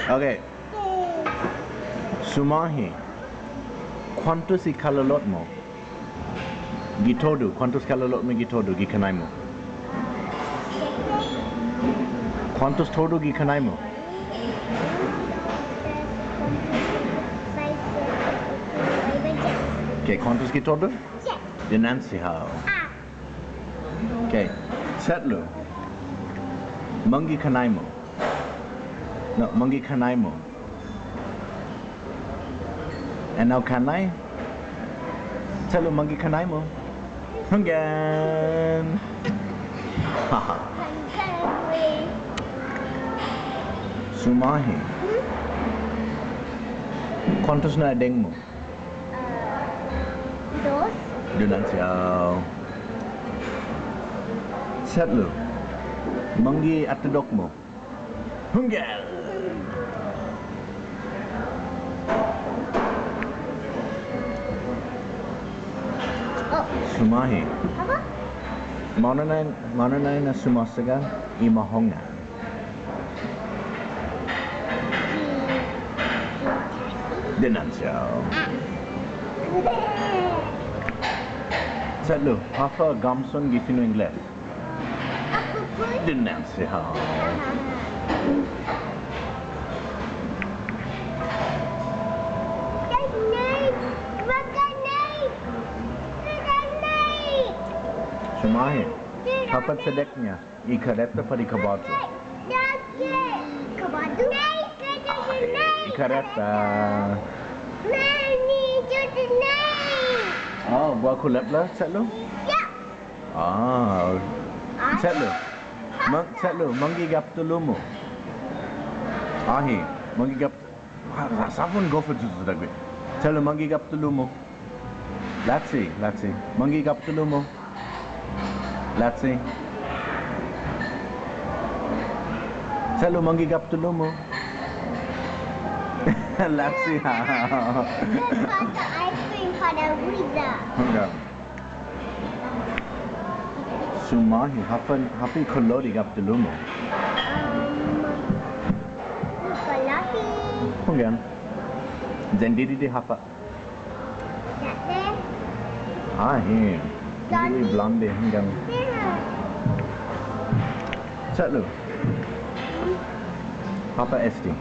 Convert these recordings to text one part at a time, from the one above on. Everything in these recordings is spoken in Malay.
Okay. Sumahi. Quantos ikalolot mo? Gitodo. Quantos kalolot mo gitodo gikanay mo? Quantos todo gikanay mo? Okay, quantos gitodo? Dinanche. Okay. Setlo. Mangi kanay mo. No, mangi kanay mo. And now kanay? Setlo mangi kanay mo. Hanggan. Haha. Sumahi. ¿Cuántos na deng mo? Dos. Dinanche. Setlo. Mangi atadok mo. Hanggan. Sumahi. Apa? Mana na sumasaga imahonga. Dinanche. Setlo. Hafa gamson gifino English. Aku pun. Dinanche. Sumahi. Kapat sedeknya ikareta pada kabatu. Kabatu? Ikareta. Mami, jadi naik. Oh, buat kulap lah, Setlo? Ya. Setlo. Setlo, manggigap tulumo. Ahi, manggigap. Sapun go for tutudague. Setlo, manggigap tulumo. Let's see. Manggigap tulumo. Let's see. Setlo, manggigap tulumo. Let's see. Pada ice cream pada Riza. Enggak. Sumahi, hapi kolori gap tulumo. Kalati. Enggak. Zendiri di hapa. Jate. Ahi. Ini blonde enggak. Setlo. Hapa este.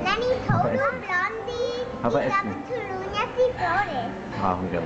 Nani told Blondie Apa kita este? turunnya si Flores. Enggak.